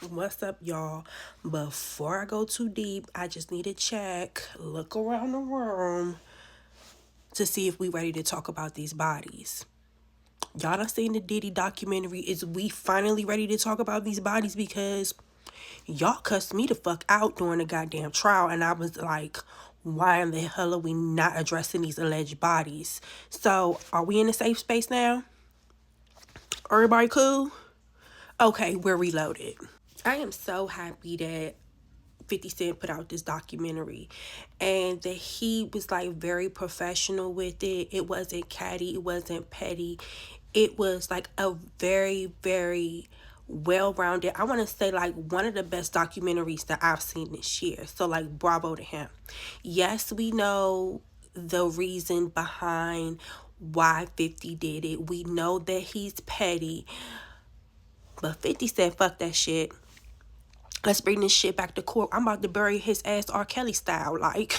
What's up, y'all? Before I go too deep, I just need to look around the room to see if we ready to talk about these bodies. Y'all done seen the Diddy documentary. Is we finally ready to talk about these bodies? Because y'all cussed me the fuck out during the goddamn trial, and I was like, why in the hell are we not addressing these alleged bodies? So, are we in a safe space now? Everybody cool? Okay, we're reloaded. I am so happy that 50 Cent put out this documentary and that he was like very professional with it. It wasn't catty, it wasn't petty. It was like a very, very well rounded. I want to say like one of the best documentaries that I've seen this year. So, like, bravo to him. Yes, we know the reason behind why 50 did it. We know that he's petty, but 50 said, fuck that shit. Let's bring this shit back to court. I'm about to bury his ass R. Kelly style. Like,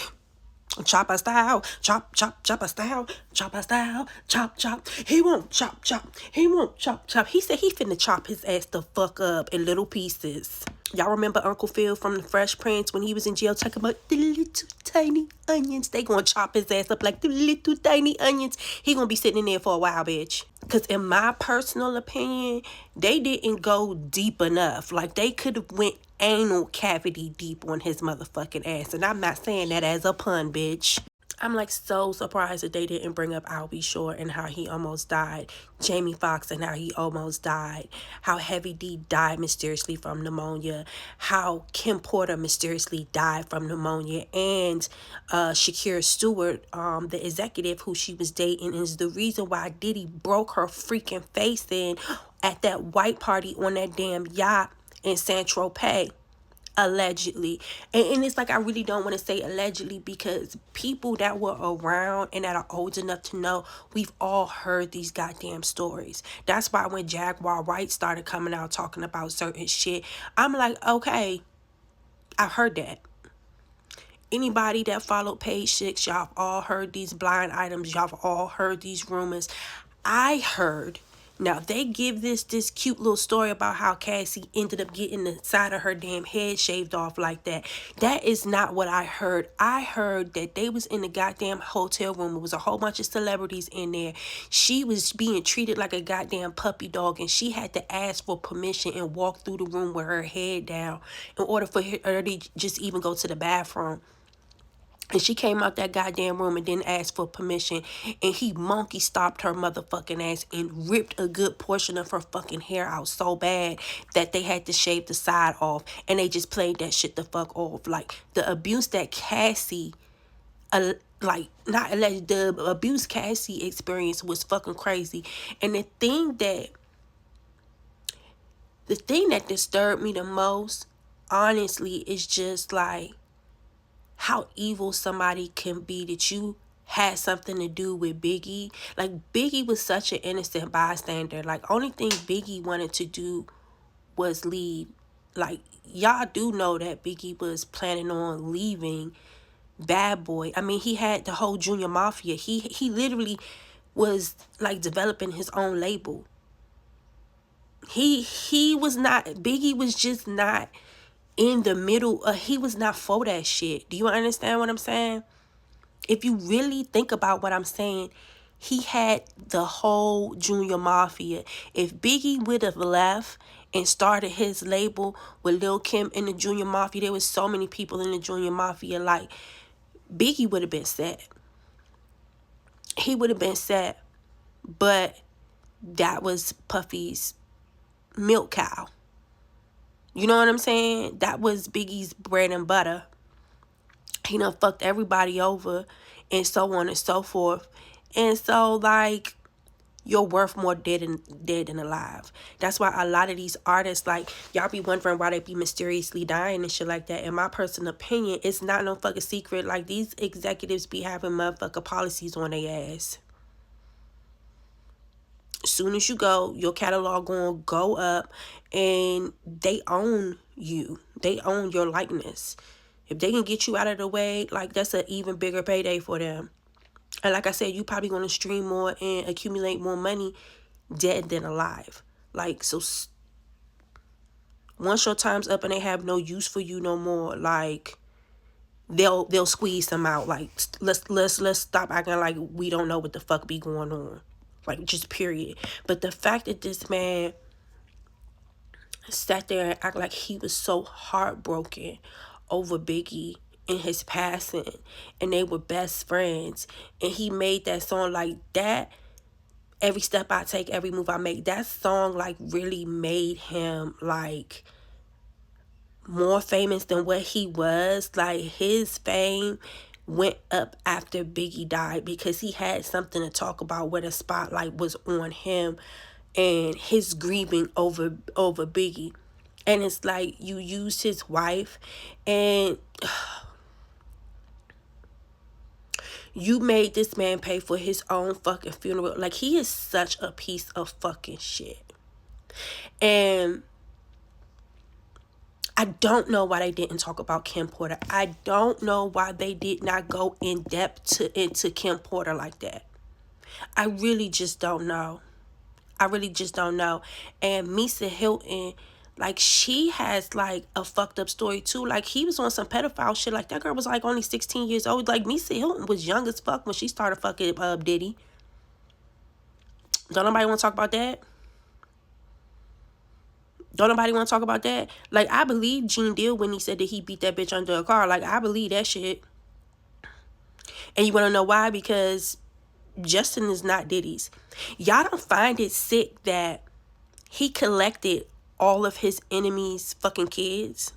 chopper style. Chop, chop, chopper style. Chopper style. Chop, chop. He won't chop, chop. He won't chop, chop. He said he finna chop his ass the fuck up in little pieces. Y'all remember Uncle Phil from the Fresh Prince when he was in jail talking about the little tiny onions? They gonna chop his ass up like the little tiny onions. He gonna be sitting in there for a while, bitch. Because in my personal opinion, they didn't go deep enough. Like, they could have went anal cavity deep on his motherfucking ass. And I'm not saying that as a pun, bitch. I'm like so surprised that they didn't bring up Al B. Shore and how he almost died. Jamie Foxx and how he almost died. How Heavy D died mysteriously from pneumonia. How Kim Porter mysteriously died from pneumonia. And Shakira Stewart, the executive who she was dating, is the reason why Diddy broke her freaking face in at that white party on that damn yacht in Saint-Tropez. Allegedly. And it's like, I really don't want to say allegedly, because people that were around and that are old enough to know, we've all heard these goddamn stories. That's why when Jaguar Wright started coming out talking about certain shit, I'm like, okay, I've heard that. Anybody that followed Page Six, y'all have all heard these blind items. Y'all have all heard these rumors. I heard. Now, they give this cute little story about how Cassie ended up getting the side of her damn head shaved off like that. That is not what I heard. I heard that they was in the goddamn hotel room. It was a whole bunch of celebrities in there. She was being treated like a goddamn puppy dog, and she had to ask for permission and walk through the room with her head down in order for her to just even go to the bathroom. And she came out that goddamn room and didn't ask for permission. And he monkey stopped her motherfucking ass and ripped a good portion of her fucking hair out so bad that they had to shave the side off. And they just played that shit the fuck off. Like, the abuse that Cassie, not alleged, the abuse Cassie experienced was fucking crazy. And the thing that disturbed me the most, honestly, is just like, how evil somebody can be, that you had something to do with Biggie. Like, Biggie was such an innocent bystander. Like, only thing Biggie wanted to do was leave. Like, y'all do know that Biggie was planning on leaving Bad Boy. I mean, he had the whole Junior Mafia. He literally was like developing his own label. Biggie was just not in the middle. He was not for that shit. Do you understand what I'm saying? If you really think about what I'm saying, he had the whole Junior Mafia. If Biggie would have left and started his label with Lil' Kim in the Junior Mafia, there was so many people in the Junior Mafia, like, Biggie would have been set. He would have been set. But that was Puffy's milk cow. You know what I'm saying? That was Biggie's bread and butter. He done fucked everybody over and so on and so forth. And so, like, you're worth more dead than alive. That's why a lot of these artists, like, y'all be wondering why they be mysteriously dying and shit like that. In my personal opinion, it's not no fucking secret. Like, these executives be having motherfucker policies on their ass. As soon as you go, your catalog gonna go up, and they own you. They own your likeness. If they can get you out of the way, like, that's an even bigger payday for them. And like I said, you probably gonna stream more and accumulate more money dead than alive. Like, so Once your time's up and they have no use for you no more, like they'll squeeze them out. Like let's stop acting like we don't know what the fuck be going on. Like just period. But the fact that this man sat there and act like he was so heartbroken over Biggie and his passing, and they were best friends, and he made that song like that. Every step I take, every move I make, that song like really made him like more famous than what he was. Like his fame went up after Biggie died because he had something to talk about where the spotlight was on him and his grieving over Biggie. And it's like you used his wife and you made this man pay for his own fucking funeral. Like, he is such a piece of fucking shit. And I don't know why they didn't talk about Kim Porter. I don't know why they did not go in depth into Kim Porter like that. I really just don't know. I really just don't know. And Misa Hilton, like, she has like a fucked up story too. Like, he was on some pedophile shit. Like, that girl was like only 16 years old. Like, Misa Hilton was young as fuck when she started fucking Diddy. Don't nobody want to talk about that? Don't nobody want to talk about that? Like, I believe Gene Deal when he said that he beat that bitch under a car. Like, I believe that shit. And you want to know why? Because Justin is not Diddy's. Y'all don't find it sick that he collected all of his enemies' fucking kids?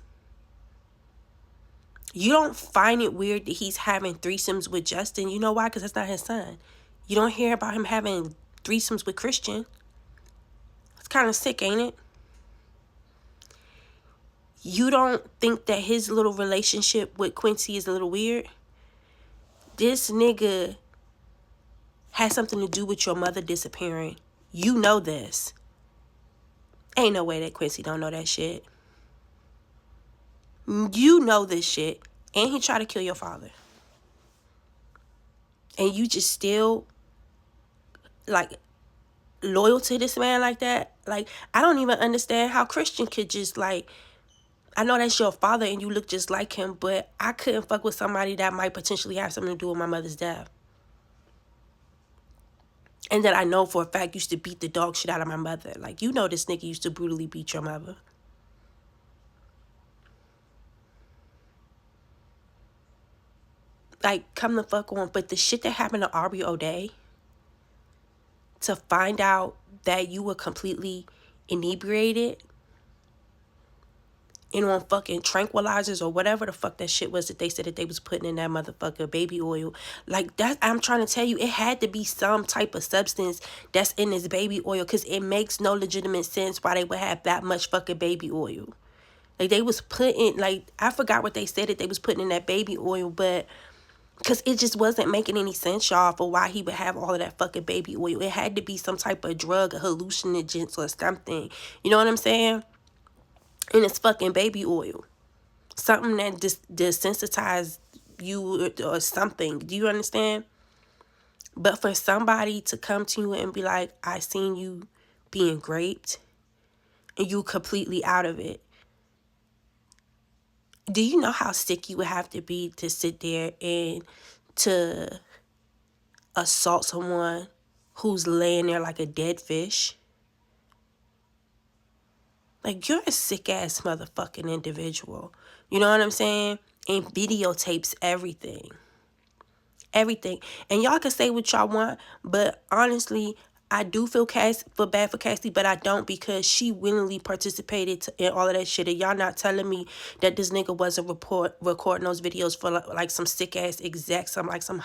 You don't find it weird that he's having threesomes with Justin? You know why? Because that's not his son. You don't hear about him having threesomes with Christian. It's kind of sick, ain't it? You don't think that his little relationship with Quincy is a little weird? This nigga has something to do with your mother disappearing. You know this. Ain't no way that Quincy don't know that shit. You know this shit. And he tried to kill your father. And you just still, like, loyal to this man like that? Like, I don't even understand how Christian could just, like, I know that's your father and you look just like him, but I couldn't fuck with somebody that might potentially have something to do with my mother's death. And that I know for a fact used to beat the dog shit out of my mother. Like, you know this nigga used to brutally beat your mother. Like, come the fuck on. But the shit that happened to Aubrey O'Day, to find out that you were completely inebriated and on fucking tranquilizers or whatever the fuck that shit was that they said that they was putting in that motherfucker baby oil. Like, that, I'm trying to tell you, it had to be some type of substance that's in this baby oil, because it makes no legitimate sense why they would have that much fucking baby oil. Like, they was putting, like, I forgot what they said that they was putting in that baby oil, but because it just wasn't making any sense, y'all, for why he would have all of that fucking baby oil. It had to be some type of drug, a hallucinogen or something. You know what I'm saying? And it's fucking baby oil. Something that desensitized you or something. Do you understand? But for somebody to come to you and be like, I seen you being raped and you completely out of it. Do you know how sick you would have to be to sit there and to assault someone who's laying there like a dead fish? Like, you're a sick-ass motherfucking individual. You know what I'm saying? And videotapes everything. Everything. And y'all can say what y'all want, but honestly, I do feel bad for Cassie, but I don't, because she willingly participated in all of that shit. And y'all not telling me that this nigga wasn't recording those videos for like some sick-ass execs, some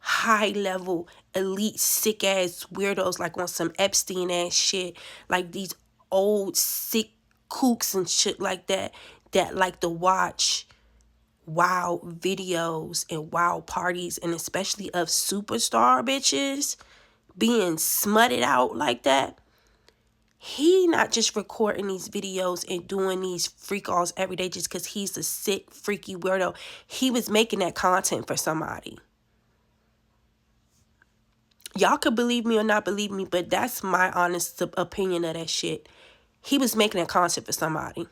high-level, elite, sick-ass weirdos, like on some Epstein-ass shit. Like these old sick kooks and shit like that like to watch wild videos and wild parties, and especially of superstar bitches being smutted out like that. He not just recording these videos and doing these freak-offs every day just because he's a sick, freaky weirdo. He was making that content for somebody. Y'all could believe me or not believe me, but that's my honest opinion of that shit. He was making a content for somebody.